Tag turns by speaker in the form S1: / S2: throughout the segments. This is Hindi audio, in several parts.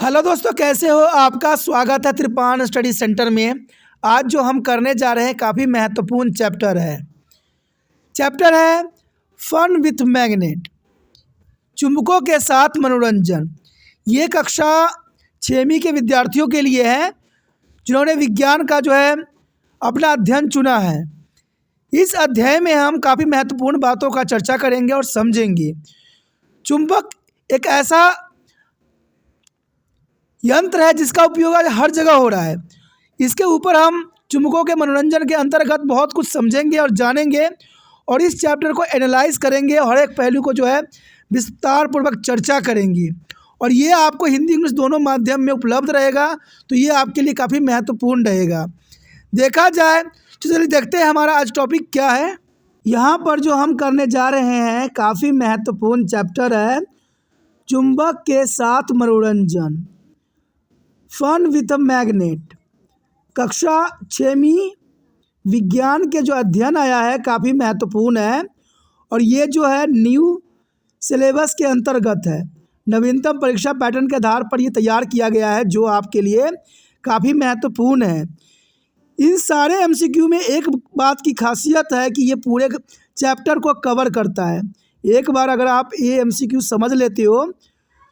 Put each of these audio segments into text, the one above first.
S1: हेलो दोस्तों, कैसे हो? आपका स्वागत है त्रिपान स्टडी सेंटर में। आज जो हम करने जा रहे हैं काफ़ी महत्वपूर्ण चैप्टर है फन विथ मैग्नेट, चुंबकों के साथ मनोरंजन। ये कक्षा 6वीं के विद्यार्थियों के लिए है जिन्होंने विज्ञान का जो है अपना अध्ययन चुना है। इस अध्याय में हम काफ़ी महत्वपूर्ण बातों का चर्चा करेंगे और समझेंगे। चुंबक एक ऐसा यंत्र है जिसका उपयोग आज हर जगह हो रहा है। इसके ऊपर हम चुंबकों के मनोरंजन के अंतर्गत बहुत कुछ समझेंगे और जानेंगे और इस चैप्टर को एनालाइज करेंगे। हर एक पहलू को जो है विस्तार पूर्वक चर्चा करेंगे और ये आपको हिंदी इंग्लिश दोनों माध्यम में उपलब्ध रहेगा, तो ये आपके लिए काफ़ी महत्वपूर्ण रहेगा। देखा जाए तो चलिए देखते हैं हमारा आज टॉपिक क्या है। यहाँ पर जो हम करने जा रहे हैं काफ़ी महत्वपूर्ण चैप्टर है चुंबक के साथ मनोरंजन, फन विथ मैग्नेट। कक्षा 6वीं विज्ञान के जो अध्ययन आया है काफ़ी महत्वपूर्ण है और ये जो है न्यू सिलेबस के अंतर्गत है। नवीनतम परीक्षा पैटर्न के आधार पर ये तैयार किया गया है जो आपके लिए काफ़ी महत्वपूर्ण है। इन सारे एमसीक्यू में एक बात की खासियत है कि ये पूरे चैप्टर को कवर करता है। एक बार अगर आप ये एमसीक्यू समझ लेते हो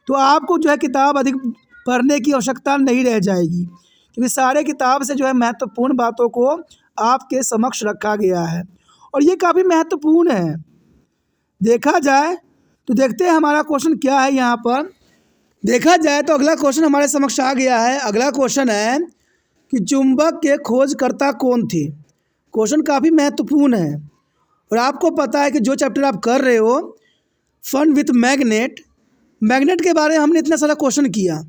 S1: तो आपको जो है किताब अधिक पढ़ने की आवश्यकता नहीं रह जाएगी, क्योंकि सारे किताब से जो है महत्वपूर्ण बातों को आपके समक्ष रखा गया है और ये काफ़ी महत्वपूर्ण है। देखा जाए तो देखते हैं हमारा क्वेश्चन क्या है। यहाँ पर देखा जाए तो अगला क्वेश्चन हमारे समक्ष आ गया है। अगला क्वेश्चन है कि चुंबक के खोजकर्ता कौन थे। क्वेश्चन काफ़ी महत्वपूर्ण है और आपको पता है कि जो चैप्टर आप कर रहे हो फन विथ मैग्नेट के बारे में हमने इतना सारा क्वेश्चन किया।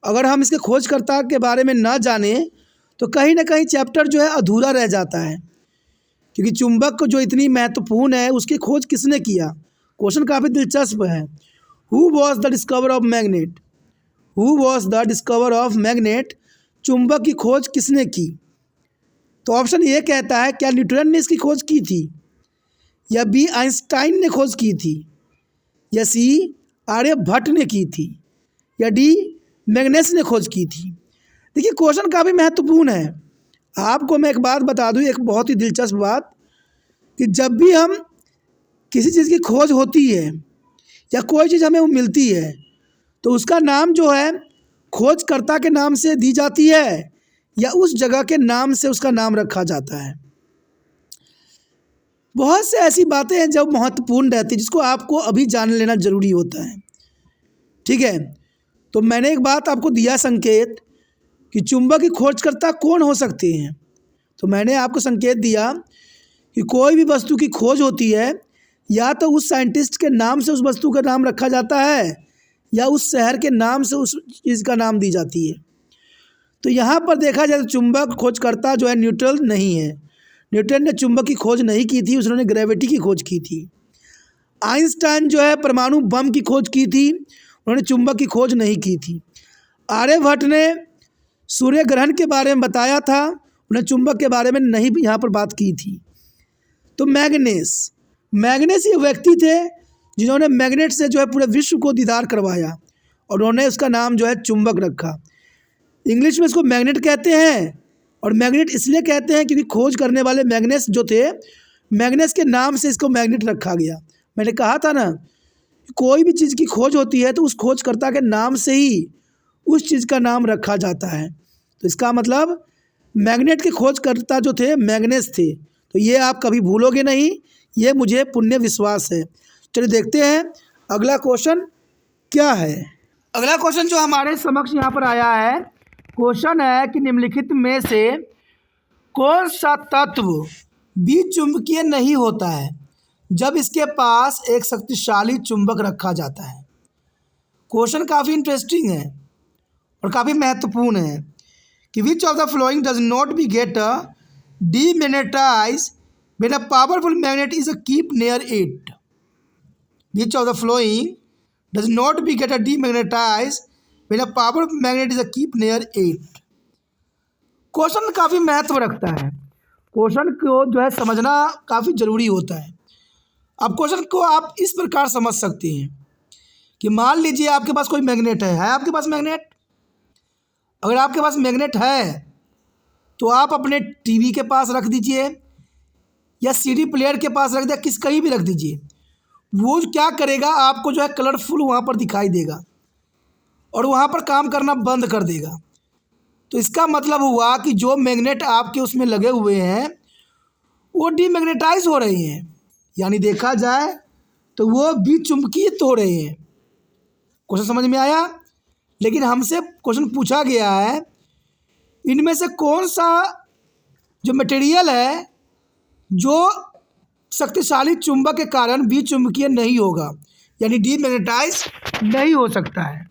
S1: अगर हम इसके खोजकर्ता के बारे में ना जाने तो कहीं ना कहीं चैप्टर जो है अधूरा रह जाता है, क्योंकि चुंबक को जो इतनी महत्वपूर्ण है उसकी खोज किसने किया। क्वेश्चन काफ़ी दिलचस्प है। Who was the discover of magnet, who was the discover of magnet, चुंबक की खोज किसने की। तो ऑप्शन ए कहता है क्या न्यूटन ने इसकी खोज की थी, या बी आइंस्टाइन ने खोज की थी, या सी आर्यभट्ट ने की थी, या डी मैग्नेस ने खोज की थी। देखिए क्वेश्चन काफ़ी महत्वपूर्ण है। आपको मैं एक बात बता दूं, एक बहुत ही दिलचस्प बात, कि जब भी हम किसी चीज़ की खोज होती है या कोई चीज़ हमें वो मिलती है तो उसका नाम जो है खोजकर्ता के नाम से दी जाती है या उस जगह के नाम से उसका नाम रखा जाता है। बहुत से ऐसी बातें हैं जो महत्वपूर्ण रहती है जिसको आपको अभी जान लेना ज़रूरी होता है। ठीक है, तो मैंने एक बात आपको दिया संकेत कि चुंबक की खोजकर्ता कौन हो सकते हैं। तो मैंने आपको संकेत दिया कि कोई भी वस्तु की खोज होती है या तो उस साइंटिस्ट के नाम से उस वस्तु का नाम रखा जाता है या उस शहर के नाम से उस चीज़ का नाम दी जाती है। तो यहाँ पर देखा जाए तो चुंबक खोजकर्ता जो है न्यूटन नहीं है। न्यूटन ने चुंबक की खोज नहीं की थी, उसने ग्रेविटी की खोज की थी। आइंस्टाइन जो है परमाणु बम की खोज की थी, उन्होंने चुंबक की खोज नहीं की थी। आर्यभट्ट ने सूर्य ग्रहण के बारे में बताया था, उन्होंने चुंबक के बारे में नहीं यहाँ पर बात की थी। तो मैग्नेस ये व्यक्ति थे जिन्होंने मैग्नेट से जो है पूरे विश्व को दीदार करवाया और उन्होंने उसका नाम जो है चुंबक रखा। इंग्लिश में इसको मैग्नेट कहते हैं और मैग्नेट इसलिए कहते हैं क्योंकि खोज करने वाले मैग्नेस जो थे, मैग्नेस के नाम से इसको मैग्नेट रखा गया। मैंने कहा था ना, कोई भी चीज़ की खोज होती है तो उस खोजकर्ता के नाम से ही उस चीज़ का नाम रखा जाता है। तो इसका मतलब मैग्नेट के खोजकर्ता जो थे मैग्नेस थे। तो ये आप कभी भूलोगे नहीं, ये मुझे पुण्य विश्वास है। चलिए देखते हैं अगला क्वेश्चन क्या है। अगला क्वेश्चन जो हमारे समक्ष यहाँ पर आया है, क्वेश्चन है कि निम्नलिखित में से कौन सा तत्व विचुंबकीय नहीं होता है जब इसके पास एक शक्तिशाली चुंबक रखा जाता है। क्वेश्चन काफ़ी इंटरेस्टिंग है और काफ़ी महत्वपूर्ण है कि which of the flowing does not be get demagnetise when a powerful magnet is keep near it. Which of the flowing does not be get demagnetise when a powerful magnet is keep near it. Question काफ़ी महत्व रखता है। क्वेश्चन को जो है समझना काफ़ी ज़रूरी होता है। अब क्वेश्चन को आप इस प्रकार समझ सकते हैं कि मान लीजिए आपके पास कोई मैग्नेट है आपके पास मैग्नेट, अगर आपके पास मैग्नेट है तो आप अपने टीवी के पास रख दीजिए या सीडी प्लेयर के पास रख दिया, कहीं भी रख दीजिए। वो क्या करेगा, आपको जो है कलरफुल वहाँ पर दिखाई देगा और वहाँ पर काम करना बंद कर देगा। तो इसका मतलब हुआ कि जो मैग्नेट आपके उसमें लगे हुए हैं वो डीमैग्नेटाइज हो रहे हैं, यानी देखा जाए तो वो विचुम्बकित हो रहे हैं। क्वेश्चन समझ में आया? लेकिन हमसे क्वेश्चन पूछा गया है इनमें से कौन सा जो मटेरियल है जो शक्तिशाली चुंबक के कारण विचुम्बकीय नहीं होगा, यानी डीमैग्नेटाइज नहीं हो सकता है।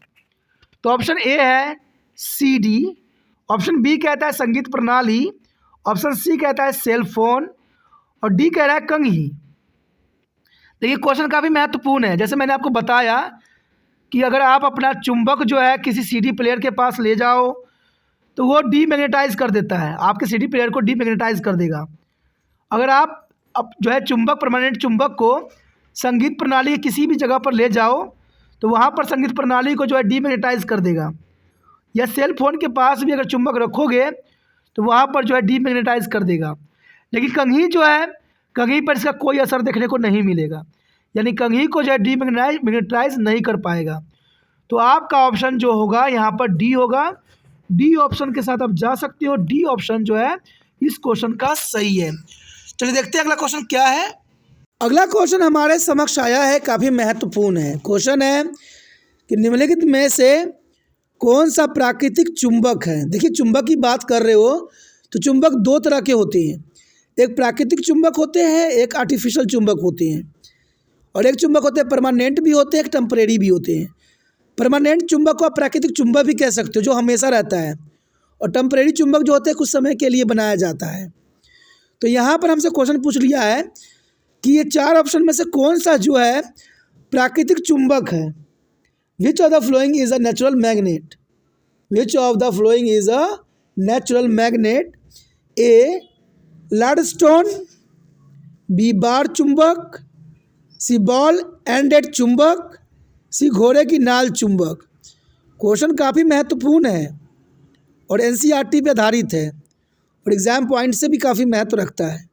S1: तो ऑप्शन ए है सी डी, ऑप्शन बी कहता है संगीत प्रणाली, ऑप्शन सी कहता है सेल फोन और डी कह रहा है कंघी। देखिए क्वेश्चन काफ़ी महत्वपूर्ण है। जैसे मैंने आपको बताया कि अगर आप अपना चुंबक जो है किसी सीडी प्लेयर के पास ले जाओ तो वो डीमैग्नेटाइज कर देता है, आपके सीडी प्लेयर को डीमैग्नेटाइज कर देगा। अगर आप अब जो है चुंबक, परमानेंट चुंबक को संगीत प्रणाली के किसी भी जगह पर ले जाओ तो वहाँ पर संगीत प्रणाली को जो है डीमैग्नेटाइज कर देगा। या सेल फोन के पास भी अगर चुंबक रखोगे तो वहाँ पर जो है डीमैग्नेटाइज कर देगा। लेकिन कंघी जो है, कंघी पर इसका कोई असर देखने को नहीं मिलेगा, यानी कंघी को जो है डीमैग्नेटाइज नहीं कर पाएगा। तो आपका ऑप्शन जो होगा यहाँ पर डी होगा। डी ऑप्शन के साथ आप जा सकते हो। डी ऑप्शन जो है इस क्वेश्चन का सही है। चलिए देखते हैं अगला क्वेश्चन क्या है। अगला क्वेश्चन हमारे समक्ष आया है, काफ़ी महत्वपूर्ण है। क्वेश्चन है कि निम्नलिखित में से कौन सा प्राकृतिक चुंबक है। देखिए चुंबक की बात कर रहे हो तो चुंबक दो तरह के होते हैं, एक प्राकृतिक चुंबक होते हैं, एक आर्टिफिशियल चुंबक होते हैं। और एक चुंबक होते हैं परमानेंट भी होते हैं, एक टेम्परेरी भी होते हैं। परमानेंट चुंबक को आप प्राकृतिक चुंबक भी कह सकते हो, जो हमेशा रहता है, और टेम्परेरी चुंबक जो होते हैं कुछ समय के लिए बनाया जाता है। तो यहाँ पर हमसे क्वेश्चन पूछ लिया है कि ये चार ऑप्शन में से कौन सा जो है प्राकृतिक चुंबक है। Which of the flowing is a natural magnet, which of the flowing is a natural magnet. A lodestone, B bar चुंबक, सी बॉल एंडेड चुंबक, सी घोड़े की नाल चुंबक। क्वेश्चन काफ़ी महत्वपूर्ण है और एनसीईआरटी पे आधारित है और एग्ज़ाम पॉइंट से भी काफ़ी महत्व रखता है,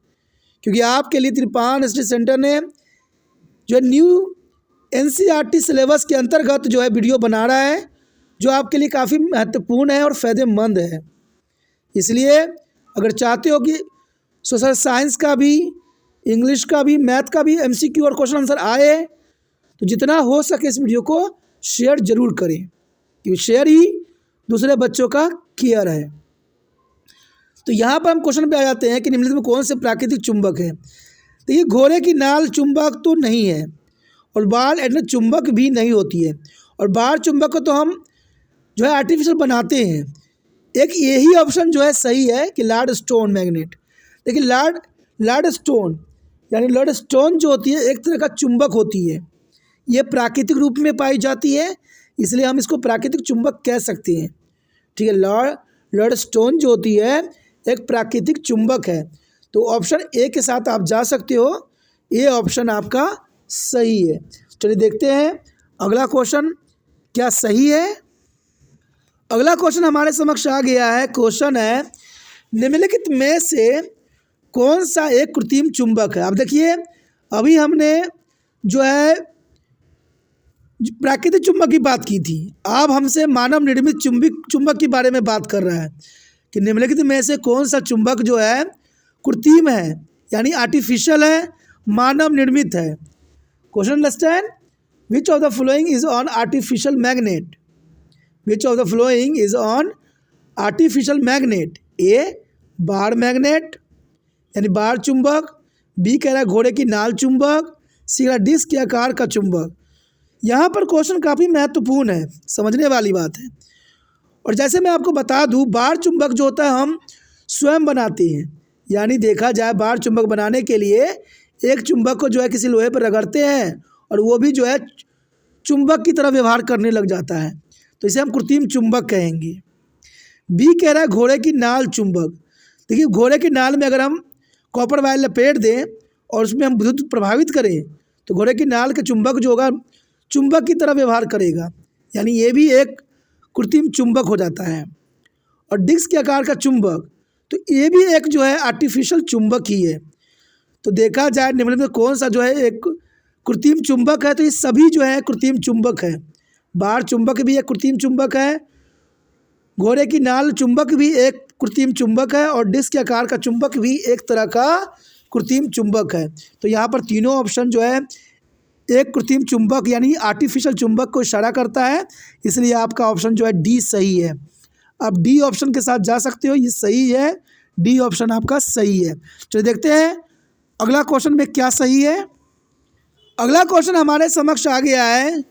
S1: क्योंकि आपके लिए त्रिपान स्टडी सेंटर ने जो न्यू एनसीईआरटी सिलेबस के अंतर्गत जो है वीडियो बना रहा है, जो आपके लिए काफ़ी महत्वपूर्ण है और फ़ायदेमंद है। इसलिए अगर चाहते हो कि सोशल साइंस का भी, इंग्लिश का भी, मैथ का भी एमसीक्यू और क्वेश्चन आंसर आए तो जितना हो सके इस वीडियो को शेयर ज़रूर करें, क्योंकि शेयर ही दूसरे बच्चों का केयर है। तो यहाँ पर हम क्वेश्चन पे आ जाते हैं कि निम्नलिखित में कौन से प्राकृतिक चुंबक है। तो ये घोड़े की नाल चुंबक तो नहीं है और बार एंडेड चुंबक भी नहीं होती है, और बार चुंबक को तो हम जो है आर्टिफिशियल बनाते हैं। एक यही ऑप्शन जो है सही है कि लाडस्टोन मैग्नेट। देखिए लाडस्टोन यानी लडस्टोन जो होती है एक तरह का चुंबक होती है, ये प्राकृतिक रूप में पाई जाती है, इसलिए हम इसको प्राकृतिक चुंबक कह सकते हैं। ठीक है, लडस्टोन जो होती है एक प्राकृतिक चुंबक है। तो ऑप्शन ए के साथ आप जा सकते हो, ये ऑप्शन आपका सही है। चलिए देखते हैं अगला क्वेश्चन क्या सही है। अगला क्वेश्चन हमारे समक्ष आ गया है। क्वेश्चन है निम्नलिखित में से कौन सा एक कृत्रिम चुंबक है। अब देखिए अभी हमने जो है प्राकृतिक चुंबक की बात की थी, अब हमसे मानव निर्मित चुंबक के बारे में बात कर रहा है कि निम्नलिखित में से कौन सा चुंबक जो है कृत्रिम है, यानी आर्टिफिशियल है, मानव निर्मित है। Question understand. Which of the flowing is on artificial magnet, which of the flowing is on artificial magnet. A bar magnet यानी बार चुंबक, बी कह रहा है घोड़े की नाल चुंबक, सी कह रहा है डिस्क के आकार का चुंबक। यहाँ पर क्वेश्चन काफ़ी महत्वपूर्ण है, समझने वाली बात है। और जैसे मैं आपको बता दूँ, बार चुंबक जो होता है हम स्वयं बनाते हैं, यानी देखा जाए बार चुंबक बनाने के लिए एक चुंबक को जो है किसी लोहे पर रगड़ते हैं और वो भी जो है चुंबक की तरह व्यवहार करने लग जाता है, तो इसे हम कृत्रिम चुंबक कहेंगे। बी कह रहा है घोड़े की नाल चुंबक। देखिए घोड़े की नाल में अगर हम कॉपर वायर लपेट दें और उसमें हम विद्युत प्रभावित करें तो घोड़े की नाल के चुंबक जो होगा चुंबक की तरह व्यवहार करेगा, यानी ये भी एक कृत्रिम चुंबक हो जाता है। और डिस्क के आकार का चुंबक, तो ये भी एक जो है आर्टिफिशियल चुंबक ही है। तो देखा जाए निम्नलिखित में कौन सा जो है एक कृत्रिम चुंबक है, तो ये सभी जो है कृत्रिम चुंबक है। बार चुंबक भी एक कृत्रिम चुंबक है, घोड़े की नाल चुंबक भी एक कृत्रिम चुंबक है, और डिस्क के आकार का चुंबक भी एक तरह का कृत्रिम चुंबक है। तो यहाँ पर तीनों ऑप्शन जो है एक कृत्रिम चुंबक यानी आर्टिफिशियल चुंबक को इशारा करता है, इसलिए आपका ऑप्शन जो है डी सही है। अब डी ऑप्शन के साथ जा सकते हो, ये सही है, डी ऑप्शन आपका सही है। चलिए देखते हैं अगला क्वेश्चन में क्या सही है। अगला क्वेश्चन हमारे समक्ष आ गया है।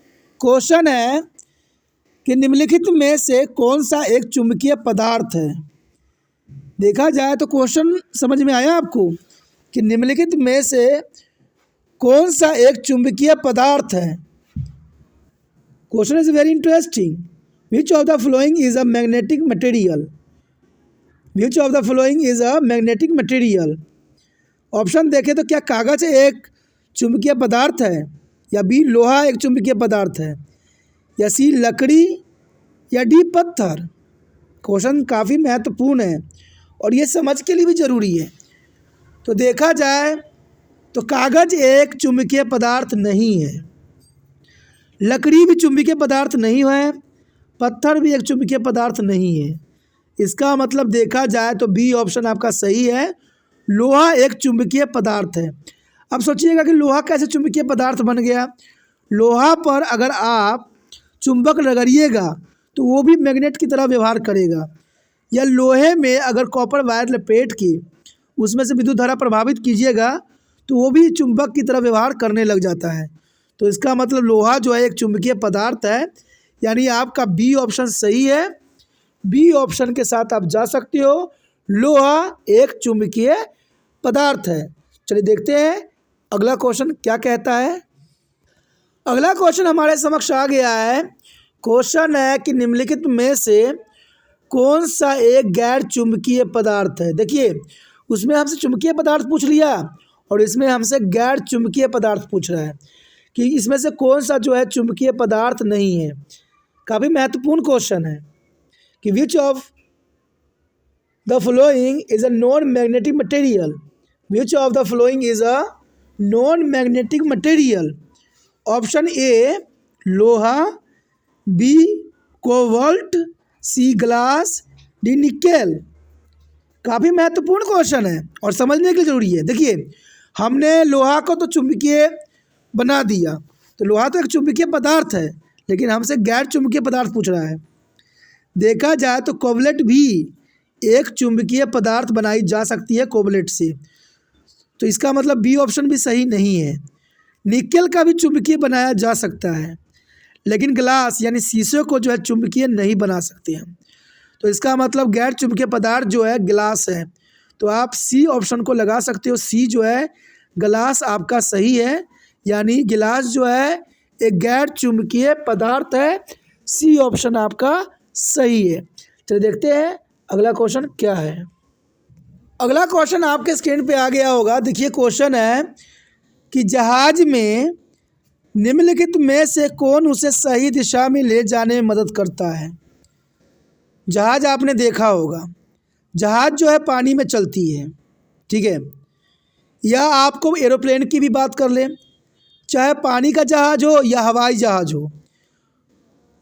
S1: क्वेश्चन है कि निम्नलिखित में से कौन सा एक चुंबकीय पदार्थ है। देखा जाए तो क्वेश्चन समझ में आया आपको कि निम्नलिखित में से कौन सा एक चुंबकीय पदार्थ है। Question is very interesting. Which of the flowing is a magnetic material. Which of the flowing is a magnetic material. Option देखें तो क्या कागज एक चुंबकीय पदार्थ है, या बी लोहा एक चुंबकीय पदार्थ है, या सी लकड़ी, या डी पत्थर। क्वेश्चन काफ़ी महत्वपूर्ण है और ये समझ के लिए भी ज़रूरी है। तो देखा जाए तो कागज एक चुंबकीय पदार्थ नहीं है, लकड़ी भी चुंबकीय पदार्थ नहीं है, पत्थर भी एक चुंबकीय पदार्थ नहीं है। इसका मतलब देखा जाए तो बी ऑप्शन आपका सही है, लोहा एक चुंबकीय पदार्थ है। अब सोचिएगा कि लोहा कैसे चुंबकीय पदार्थ बन गया। लोहा पर अगर आप चुंबक रगड़िएगा तो वो भी मैग्नेट की तरह व्यवहार करेगा, या लोहे में अगर कॉपर वायर लपेट के उसमें से विद्युत धारा प्रभावित कीजिएगा तो वो भी चुंबक की तरह व्यवहार करने लग जाता है। तो इसका मतलब लोहा जो है एक चुंबकीय पदार्थ है, यानी आपका बी ऑप्शन सही है। बी ऑप्शन के साथ आप जा सकते हो, लोहा एक चुंबकीय पदार्थ है। चलिए देखते हैं अगला क्वेश्चन क्या कहता है। अगला क्वेश्चन हमारे समक्ष आ गया है। क्वेश्चन है कि निम्नलिखित में से कौन सा एक गैर चुंबकीय पदार्थ है। देखिए उसमें हमसे चुंबकीय पदार्थ पूछ लिया और इसमें हमसे गैर चुंबकीय पदार्थ पूछ रहा है कि इसमें से कौन सा जो है चुंबकीय पदार्थ नहीं है। काफ़ी महत्वपूर्ण क्वेश्चन है कि which of the flowing is a non magnetic material. Which of the flowing is a non magnetic material. Option A लोहा, बी कोबाल्ट, सी ग्लास, डी निकेल। काफ़ी महत्वपूर्ण क्वेश्चन है और समझने के लिए ज़रूरी है। देखिए हमने लोहा को तो चुंबकीय बना दिया, तो लोहा तो एक चुंबकीय पदार्थ है, लेकिन हमसे गैर चुंबकीय पदार्थ पूछ रहा है। देखा जाए तो कोबलेट भी एक चुंबकीय पदार्थ बनाई जा सकती है कोबलेट से, तो इसका मतलब बी ऑप्शन भी सही नहीं है। निकेल का भी चुंबकीय बनाया जा सकता है, लेकिन ग्लास यानी शीशे को जो है चुंबकीय नहीं बना सकते हैं, तो इसका मतलब गैर चुंबकीय पदार्थ जो है ग्लास है। तो आप सी ऑप्शन को लगा सकते हो, सी जो है ग्लास आपका सही है, यानी गिलास जो है एक गैर चुंबकीय पदार्थ है। सी ऑप्शन आपका सही है। चलिए देखते हैं अगला क्वेश्चन क्या है। अगला क्वेश्चन आपके स्क्रीन पे आ गया होगा। देखिए क्वेश्चन है कि जहाज में निम्नलिखित में से कौन उसे सही दिशा में ले जाने में मदद करता है। जहाज आपने देखा होगा, जहाज जो है पानी में चलती है, ठीक है, या आपको एरोप्लेन की भी बात कर लें, चाहे पानी का जहाज हो या हवाई जहाज हो,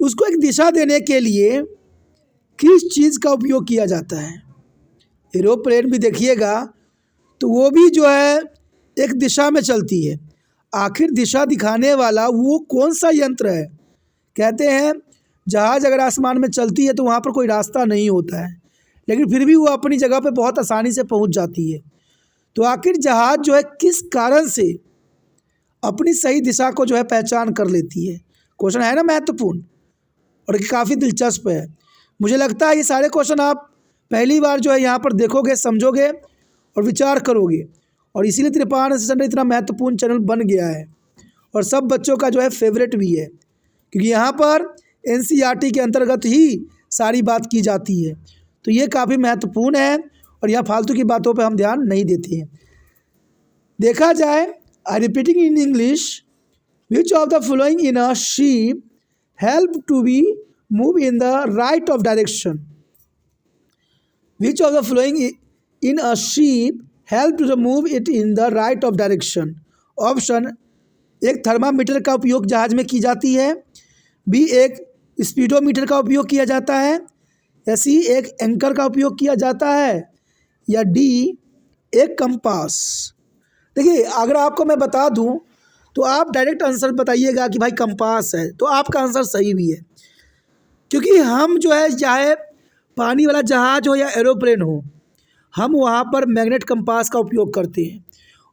S1: उसको एक दिशा देने के लिए किस चीज़ का उपयोग किया जाता है। एरोप्लेन भी देखिएगा तो वो भी जो है एक दिशा में चलती है, आखिर दिशा दिखाने वाला वो कौन सा यंत्र है। कहते हैं जहाज़ अगर आसमान में चलती है तो वहाँ पर कोई रास्ता नहीं होता है, लेकिन फिर भी वो अपनी जगह पे बहुत आसानी से पहुँच जाती है। तो आखिर जहाज़ जो है किस कारण से अपनी सही दिशा को जो है पहचान कर लेती है। क्वेश्चन है ना महत्वपूर्ण और काफ़ी दिलचस्प है। मुझे लगता है ये सारे क्वेश्चन आप पहली बार जो है यहाँ पर देखोगे, समझोगे और विचार करोगे, और इसीलिए त्रिपाण सेशन इतना महत्वपूर्ण चैनल बन गया है और सब बच्चों का जो है फेवरेट भी है, क्योंकि यहाँ पर एनसीईआरटी के अंतर्गत ही सारी बात की जाती है। तो ये काफ़ी महत्वपूर्ण है और यहाँ फालतू की बातों पे हम ध्यान नहीं देते हैं। देखा जाए, I repeating in English, which of the following in a ship help to be move in the right of direction. Which of the flowing in a ship help to move it in the right of direction. Option, एक थर्मामीटर का उपयोग जहाज में की जाती है, बी एक स्पीडोमीटर का उपयोग किया जाता है, या सी एक एंकर का उपयोग किया जाता है, या डी एक कंपास। देखिए, अगर आपको मैं बता दूं तो आप डायरेक्ट आंसर बताइएगा कि भाई कंपास है, तो आपका आंसर सही भी है, क्योंकि हम जो है चाहे पानी वाला जहाज हो या एरोप्लेन हो, हम वहाँ पर मैग्नेट कंपास का उपयोग करते हैं।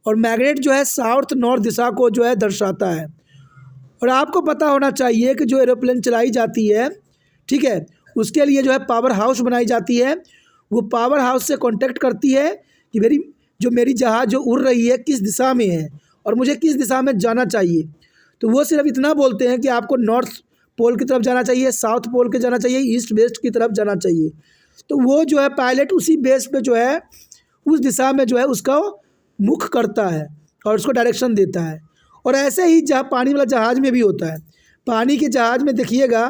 S1: और मैग्नेट जो है साउथ नॉर्थ दिशा को जो है दर्शाता है। और आपको पता होना चाहिए कि जो एरोप्लेन चलाई जाती है, ठीक है, उसके लिए जो है पावर हाउस बनाई जाती है। वो पावर हाउस से कांटेक्ट करती है कि मेरी जहाज़ जो उड़ रही है किस दिशा में है और मुझे किस दिशा में जाना चाहिए। तो वो सिर्फ इतना बोलते हैं कि आपको नॉर्थ पोल की तरफ जाना चाहिए, साउथ पोल के जाना चाहिए, ईस्ट वेस्ट की तरफ जाना चाहिए। तो वो जो है पायलट उसी बेस पे जो है उस दिशा में जो है उसका मुख करता है और उसको डायरेक्शन देता है। और ऐसे ही जहाँ पानी वाला जहाज़ में भी होता है, पानी के जहाज़ में देखिएगा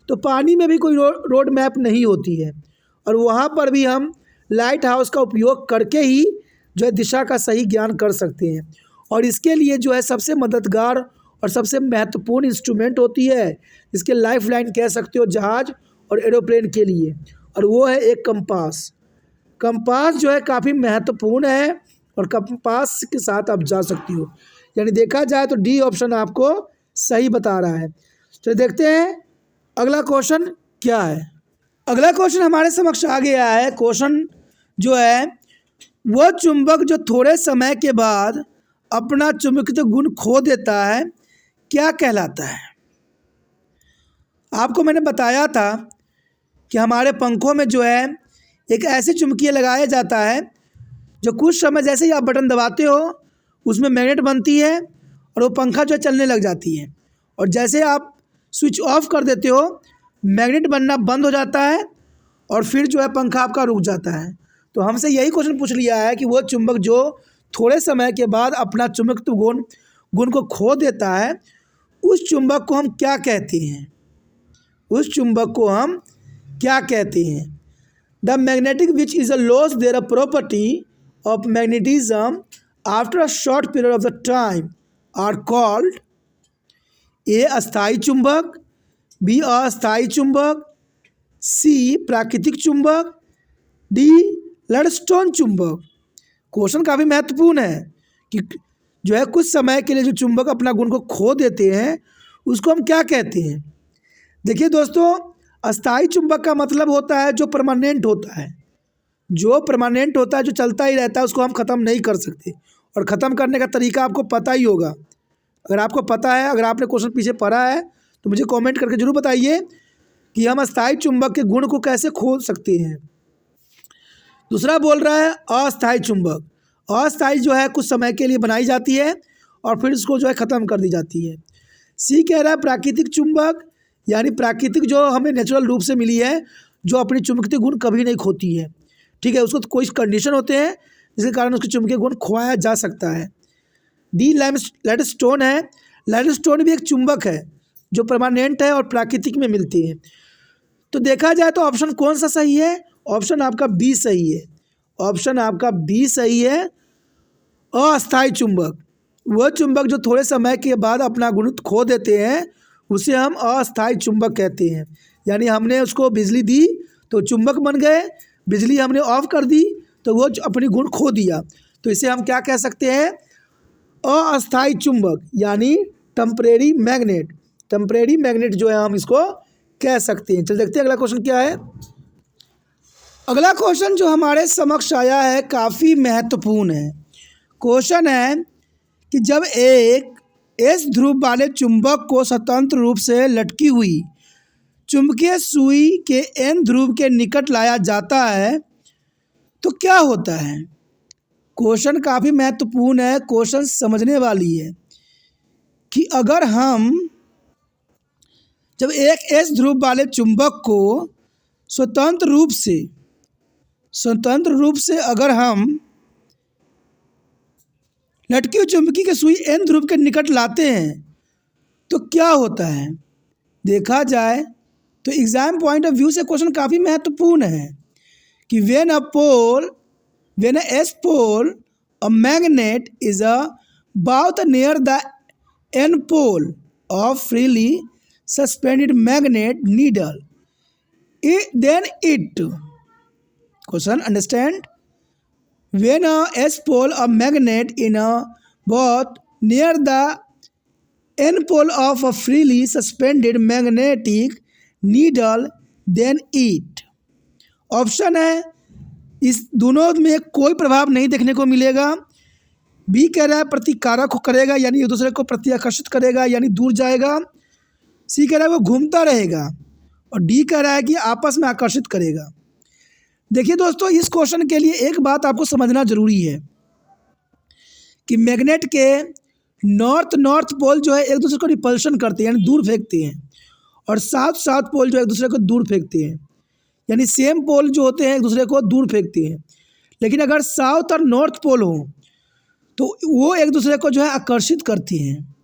S1: तो पानी में भी कोई रोड मैप नहीं होती है, और वहाँ पर भी हम लाइट हाउस का उपयोग करके ही जो है दिशा का सही ज्ञान कर सकते हैं। और इसके लिए जो है सबसे मददगार और सबसे महत्वपूर्ण इंस्ट्रूमेंट होती है, इसके लाइफ लाइन कह सकते हो जहाज़ और एरोप्लेन के लिए, और वो है एक कंपास। कंपास जो है काफ़ी महत्वपूर्ण है और कंपास के साथ आप जा सकती हो। यानी देखा जाए तो डी ऑप्शन आपको सही बता रहा है। तो देखते हैं अगला क्वेश्चन क्या है। अगला क्वेश्चन हमारे समक्ष आ गया है। क्वेश्चन जो है, वह चुंबक जो थोड़े समय के बाद अपना चुंबकत्व गुण खो देता है क्या कहलाता है। आपको मैंने बताया था कि हमारे पंखों में जो है एक ऐसे चुंबकीय लगाया जाता है जो कुछ समय जैसे ही आप बटन दबाते हो उसमें मैग्नेट बनती है और वो पंखा जो है चलने लग जाती है, और जैसे आप स्विच ऑफ कर देते हो मैग्नेट बनना बंद हो जाता है और फिर जो है पंखा आपका रुक जाता है। तो हमसे यही क्वेश्चन पूछ लिया है कि वो चुंबक जो थोड़े समय के बाद अपना चुंबकत्व गुण को खो देता है, उस चुंबक को हम क्या कहते हैं। उस चुंबक को हम क्या कहते हैं। The magnetic which is a loss there a property of magnetism after a short period of the time are called a अस्थायी चुंबक, बी अस्थायी चुंबक, सी प्राकृतिक चुंबक, डी लडस्टोन चुंबक। क्वेश्चन काफ़ी महत्वपूर्ण है कि जो है कुछ समय के लिए जो चुंबक अपना गुण को खो देते हैं उसको हम क्या कहते हैं। देखिए दोस्तों, अस्थायी चुंबक का मतलब होता है जो परमानेंट होता है, जो परमानेंट होता है, जो चलता ही रहता है, उसको हम ख़त्म नहीं कर सकते। और ख़त्म करने का तरीका आपको पता ही होगा। अगर आपको पता है, अगर आपने क्वेश्चन पीछे पढ़ा है तो मुझे कमेंट करके ज़रूर बताइए कि हम अस्थायी चुंबक के गुण को कैसे खो सकते हैं। दूसरा बोल रहा है अस्थायी चुंबक। अस्थायी जो है कुछ समय के लिए बनाई जाती है और फिर उसको जो है ख़त्म कर दी जाती है। सी कह रहा है प्राकृतिक चुंबक, यानी प्राकृतिक जो हमें नेचुरल रूप से मिली है, जो अपनी चुंबकीय गुण कभी नहीं खोती है, ठीक है, उसको कोई कंडीशन होते हैं जिसके कारण उसके चुंबकीय गुण खोया जा सकता है। डी लैडस्टोन है। लैडस्टोन भी एक चुंबक है जो परमानेंट है और प्राकृतिक में मिलती है। तो देखा जाए तो ऑप्शन कौन सा सही है। ऑप्शन आपका बी सही है। ऑप्शन आपका बी सही है। अस्थायी चुंबक, वह चुंबक जो थोड़े समय के बाद अपना गुण खो देते हैं उसे हम अस्थायी चुंबक कहते हैं। यानी हमने उसको बिजली दी तो चुंबक बन गए, बिजली हमने ऑफ कर दी तो वो अपनी गुण खो दिया, तो इसे हम क्या कह सकते हैं, अस्थायी चुंबक, यानी टेम्परेरी मैग्नेट। टेम्परेरी मैग्नेट जो है हम इसको कह सकते हैं। चल देखते हैं अगला क्वेश्चन क्या है। अगला क्वेश्चन जो हमारे समक्ष आया है काफ़ी महत्वपूर्ण है। क्वेश्चन है कि जब एक एस ध्रुव वाले चुंबक को स्वतंत्र रूप से लटकी हुई चुंबकीय सुई के एन ध्रुव के निकट लाया जाता है तो क्या होता है। क्वेश्चन काफ़ी महत्वपूर्ण है। क्वेश्चन समझने वाली है कि अगर हम जब एक एस ध्रुव वाले चुंबक को स्वतंत्र रूप से अगर हम लटकी हुई चुंबकीय की सुई एन ध्रुव के निकट लाते हैं तो क्या होता है। देखा जाए तो एग्ज़ाम पॉइंट ऑफ व्यू से क्वेश्चन काफ़ी महत्वपूर्ण है कि when a S pole, a magnet is about near the N pole of freely suspended magnet needle. Then it, question, understand? When a S pole, a magnet in a both near the N pole of a freely suspended magnetic needle, then it. Option है इस दोनों में कोई प्रभाव नहीं देखने को मिलेगा। बी कह रहा है प्रतिकारक करेगा, यानी एक दूसरे को प्रत्याकर्षित करेगा, यानी दूर जाएगा। सी कह रहा है वो घूमता रहेगा, और डी कह रहा है कि आपस में आकर्षित करेगा। देखिए दोस्तों, इस क्वेश्चन के लिए एक बात आपको समझना जरूरी है कि मैग्नेट के नॉर्थ पोल जो है एक दूसरे को रिपल्शन करते हैं, यानी दूर फेंकते हैं, और साउथ पोल जो है एक दूसरे को दूर फेंकते हैं, यानी सेम पोल जो होते हैं एक दूसरे को दूर फेंकते हैं। लेकिन अगर साउथ और नॉर्थ पोल हो तो वो एक दूसरे को जो है आकर्षित करती हैं।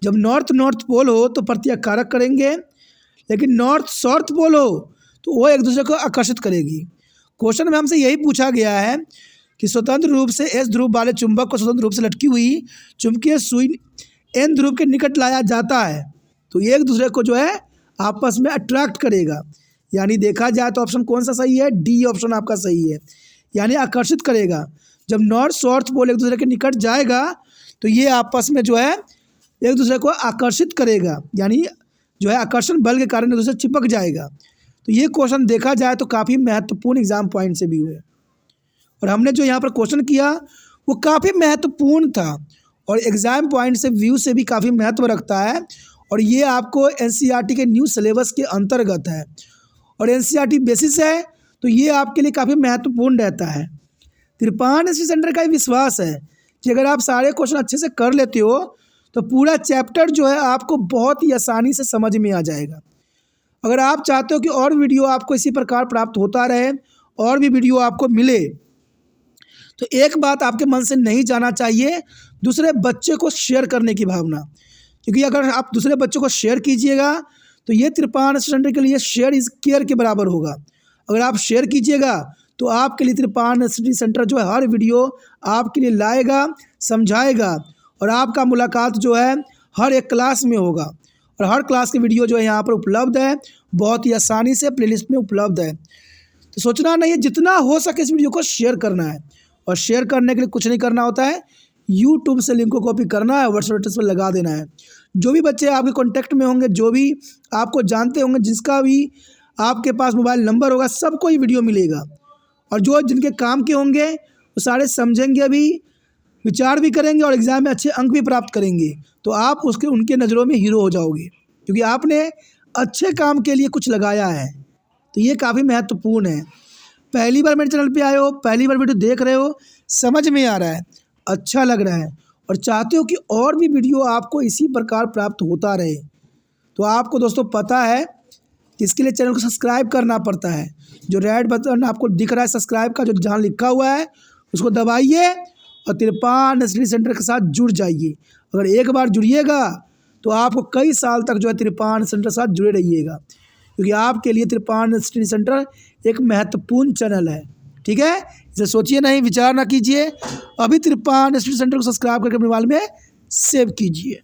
S1: जब नॉर्थ पोल हो तो प्रत्याकारक करेंगे, लेकिन नॉर्थ साउथ पोल हो तो वो एक दूसरे को आकर्षित करेगी। क्वेश्चन में हमसे यही पूछा गया है कि स्वतंत्र रूप से एस ध्रुव वाले चुंबक को स्वतंत्र रूप से लटकी हुई चुंबकीय सुई एन ध्रुव के निकट लाया जाता है तो ये एक दूसरे को जो है आपस में अट्रैक्ट करेगा। यानी देखा जाए तो ऑप्शन कौन सा सही है? डी ऑप्शन आपका सही है, यानी आकर्षित करेगा। जब नॉर्थ साउथ पोल एक दूसरे के निकट जाएगा तो ये आपस में जो है एक दूसरे को आकर्षित करेगा, यानी जो है आकर्षण बल के कारण एक दूसरे चिपक जाएगा। तो ये क्वेश्चन देखा जाए तो काफ़ी महत्वपूर्ण एग्जाम पॉइंट से भी हुए, और हमने जो यहाँ पर क्वेश्चन किया वो काफ़ी महत्वपूर्ण था और एग्ज़ाम पॉइंट से व्यू से भी काफ़ी महत्व रखता है। और ये आपको एनसीईआरटी के न्यू सिलेबस के अंतर्गत है और एनसीईआरटी बेसिस है, तो ये आपके लिए काफ़ी महत्वपूर्ण रहता है। त्रिपान स्टडी सेंटर का विश्वास है कि अगर आप सारे क्वेश्चन अच्छे से कर लेते हो तो पूरा चैप्टर जो है आपको बहुत ही आसानी से समझ में आ जाएगा। अगर आप चाहते हो कि और वीडियो आपको इसी प्रकार प्राप्त होता रहे, और भी वीडियो आपको मिले, तो एक बात आपके मन से नहीं जाना चाहिए, दूसरे बच्चे को शेयर करने की भावना। क्योंकि अगर आप दूसरे बच्चों को शेयर कीजिएगा तो ये त्रिपान स्टडी सेंटर के लिए शेयर इज़ केयर के बराबर होगा। अगर आप शेयर कीजिएगा तो आपके लिए त्रिपान स्टडी सेंटर जो है हर वीडियो आपके लिए लाएगा, समझाएगा, और आपका मुलाकात जो है हर एक क्लास में होगा। और हर क्लास की वीडियो जो है यहाँ पर उपलब्ध है, बहुत ही आसानी से प्लेलिस्ट में उपलब्ध है। तो सोचना नहीं है, जितना हो सके इस वीडियो को शेयर करना है, और शेयर करने के लिए कुछ नहीं करना होता है, यूट्यूब से लिंक को कॉपी करना है, व्हाट्सएप स्टेटस पर लगा देना है। जो भी बच्चे आपके कॉन्टैक्ट में होंगे, जो भी आपको जानते होंगे, जिसका भी आपके पास मोबाइल नंबर होगा, सबको ये वीडियो मिलेगा। और जो जिनके काम के होंगे वो सारे समझेंगे, अभी विचार भी करेंगे और एग्ज़ाम में अच्छे अंक भी प्राप्त करेंगे। तो आप उनके नज़रों में हीरो हो जाओगे, क्योंकि आपने अच्छे काम के लिए कुछ लगाया है। तो ये काफ़ी महत्वपूर्ण है। पहली बार मेरे चैनल पे आए हो, पहली बार वीडियो देख रहे हो, समझ में आ रहा है, अच्छा लग रहा है, और चाहते हो कि और भी वीडियो आपको इसी प्रकार प्राप्त होता रहे, तो आपको दोस्तों पता है कि इसके लिए चैनल को सब्सक्राइब करना पड़ता है। जो रेड बटन आपको दिख रहा है सब्सक्राइब का, जो जहाँ लिखा हुआ है उसको दबाइए और त्रिपान स्टडी सेंटर के साथ जुड़ जाइए। अगर एक बार जुड़िएगा तो आपको कई साल तक जो है त्रिपान सेंटर के साथ जुड़े रहिएगा, क्योंकि आपके लिए त्रिपान स्टडी सेंटर एक महत्वपूर्ण चैनल है। ठीक है, इसे सोचिए नहीं, विचार ना कीजिए, अभी त्रिपान स्टडी सेंटर को सब्सक्राइब करके अपने मोबाइल में सेव कीजिए।